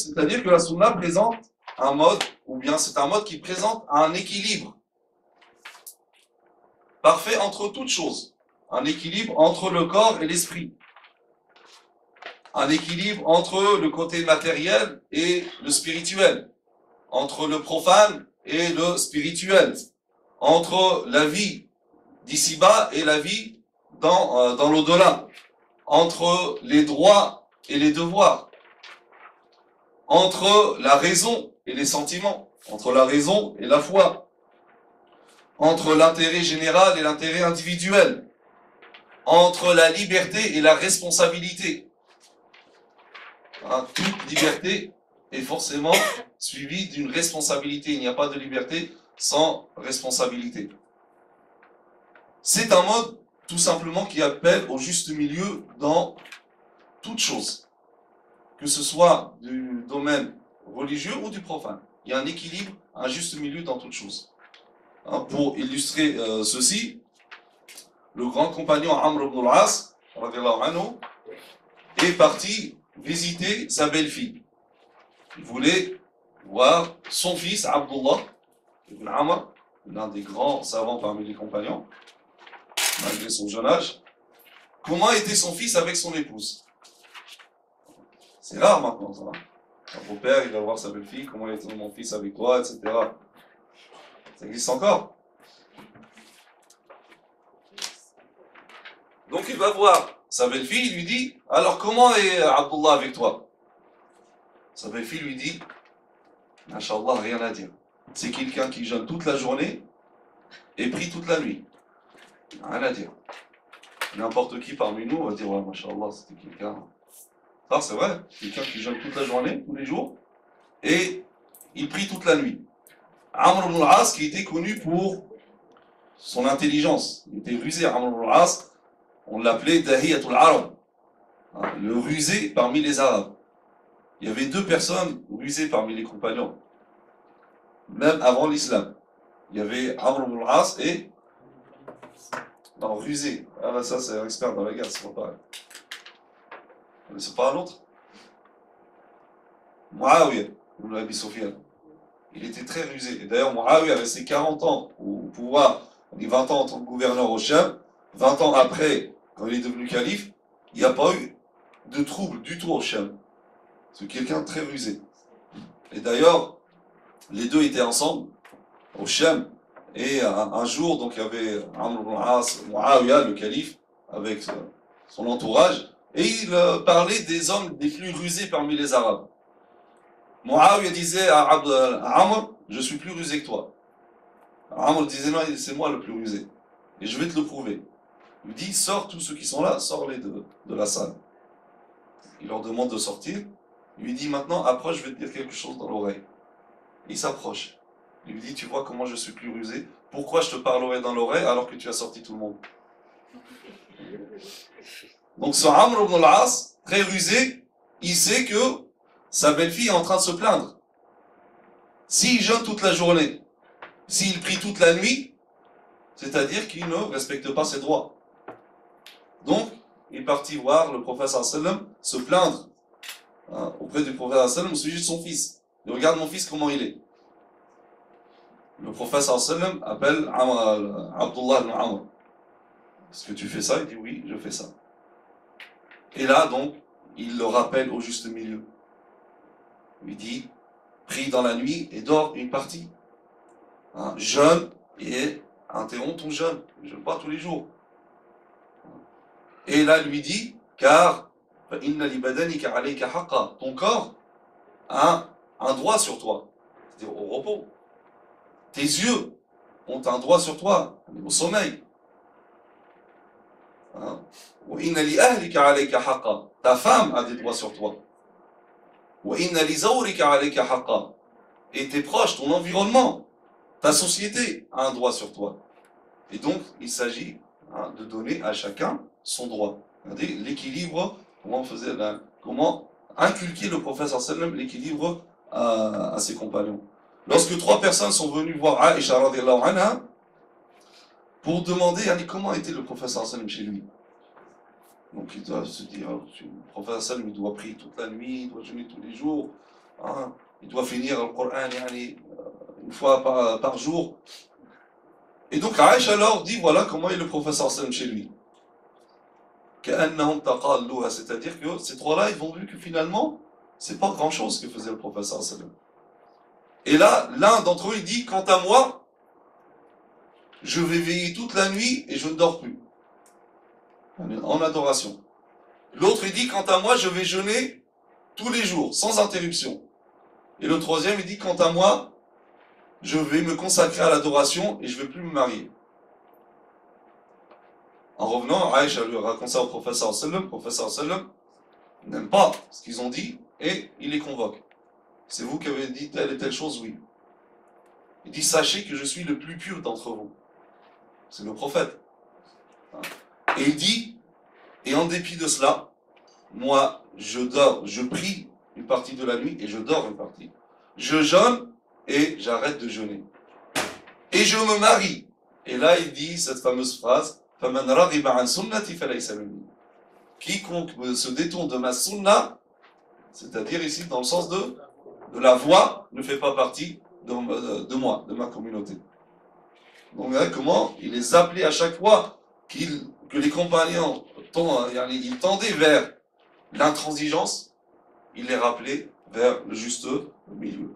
C'est-à-dire que la sunna présente un mode, ou bien c'est un mode qui présente un équilibre parfait entre toutes choses. Un équilibre entre le corps et l'esprit. Un équilibre entre le côté matériel et le spirituel. Entre le profane et le spirituel. Entre la vie d'ici-bas et la vie dans l'au-delà. Entre les droits et les devoirs. Entre la raison et les sentiments. Entre la raison et la foi. Entre l'intérêt général et l'intérêt individuel. Entre la liberté et la responsabilité. Hein, toute liberté est forcément suivie d'une responsabilité. Il n'y a pas de liberté sans responsabilité. C'est un mode tout simplement qui appelle au juste milieu dans toute chose, que ce soit du domaine religieux ou du profane. Il y a un équilibre, un juste milieu dans toute chose. Hein, pour illustrer ceci, le grand compagnon Amr ibn al-As est parti visiter sa belle-fille. Il voulait voir son fils Abdullah ibn Amr, l'un des grands savants parmi les compagnons, malgré son jeune âge. Comment était son fils avec son épouse? C'est rare maintenant, ça. Un beau-père, il va voir sa belle-fille, comment était mon fils avec toi, etc. Ça existe encore. Donc il va voir sa belle-fille, il lui dit, alors comment est Abdullah avec toi? Sa belle-fille lui dit, Inch'Allah, rien à dire. C'est quelqu'un qui jeûne toute la journée et prie toute la nuit. Rien à dire. N'importe qui parmi nous va dire, ouais, Inch'Allah, c'était quelqu'un. Ça, c'est vrai, quelqu'un qui jeûne toute la journée, tous les jours, et il prie toute la nuit. Amr ibn al-As, qui était connu pour son intelligence, il était rusé. Amr ibn al-As, on l'appelait Dahiyatul Arab, le rusé parmi les Arabes. Il y avait deux personnes rusées parmi les compagnons, même avant l'islam. Il y avait Amr ibn al-As et... Non, rusé. Ah là, ça, c'est un expert dans la guerre, c'est pas pareil. Mais c'est pas un autre. Muawiyah, ibn Abi Sufyan. Il était très rusé. Et d'ailleurs, Muawiyah a resté 40 ans au pouvoir, 20 ans en tant que gouverneur au Cham. 20 ans après, quand il est devenu calife, il n'y a pas eu de trouble du tout au Cham. C'est quelqu'un de très rusé. Et d'ailleurs, les deux étaient ensemble au Cham. Et un jour, donc, il y avait Amr ibn al-As, Muawiyah, le calife, avec son entourage. Et il parlait des hommes les plus rusés parmi les Arabes. Muawiyah disait à Amr, je suis plus rusé que toi. Amr disait, non, c'est moi le plus rusé. Et je vais te le prouver. Il lui dit, sors tous ceux qui sont là, sors-les de la salle. Il leur demande de sortir. Il lui dit, maintenant, approche, je vais te dire quelque chose dans l'oreille. Il s'approche. Il lui dit, tu vois comment je suis plus rusé? Pourquoi je te parlerai dans l'oreille alors que tu as sorti tout le monde? Donc ce Amr ibn al-As, très rusé, il sait que sa belle-fille est en train de se plaindre. S'il jeûne toute la journée, s'il prie toute la nuit, c'est-à-dire qu'il ne respecte pas ses droits. Donc, il est parti voir le prophète sallam se plaindre auprès du prophète sallam au sujet de son fils. Il regarde mon fils comment il est. Le prophète sallam appelle Abdullah ibn Amr. Est-ce que tu fais ça? Il dit oui, je fais ça. Et là, donc, il le rappelle au juste milieu. Il lui dit, prie dans la nuit et dors une partie. Jeûne et interromps ton jeûne. Ne jeûne pas tous les jours. Et là, il lui dit, car ton corps a un droit sur toi. C'est-à-dire au repos. Tes yeux ont un droit sur toi, au sommeil. Ta femme a des droits sur toi. Et tes proches, ton environnement, ta société a un droit sur toi. Et donc, il s'agit de donner à chacun son droit. Regardez l'équilibre, comment inculquer le prophète sallam l'équilibre à ses compagnons. Lorsque trois personnes sont venues voir Aïcha radiallahu anha pour demander comment était le prophète sallam chez lui. Donc il doit se dire, le prophète sallam il doit prier toute la nuit, il doit jeûner tous les jours. Hein. Il doit finir le Coran une fois par jour. Et donc Aïcha alors dit voilà comment est le professeur sallam chez lui. C'est-à-dire que ces trois-là, ils ont vu que finalement, c'est pas grand-chose que faisait le professeur sallam. Et là, l'un d'entre eux, il dit, quant à moi, je vais veiller toute la nuit et je ne dors plus. En adoration. L'autre, il dit, quant à moi, je vais jeûner tous les jours, sans interruption. Et le troisième, il dit, quant à moi, je vais me consacrer à l'adoration et je ne vais plus me marier. En revenant, Aïcha lui raconte ça au professeur sallam. Le professeur sallam n'aime pas ce qu'ils ont dit et il les convoque. C'est vous qui avez dit telle et telle chose, oui. Il dit, sachez que je suis le plus pur d'entre vous. C'est le prophète. Et il dit, et en dépit de cela, moi, je dors, je prie une partie de la nuit et je dors une partie. Je jeûne et j'arrête de jeûner. Et je me marie. Et là, il dit cette fameuse phrase, فَمَنْ رَغِبَ عَنْ سُنَّتِي فَلَيْسَ مِنِّي. Quiconque se détourne de ma sunna, c'est-à-dire ici dans le sens de la voie, ne fait pas partie de moi, de ma communauté. Donc voilà comment il les appelait à chaque fois que les compagnons ils tendaient vers l'intransigeance, il les rappelait vers le juste milieu.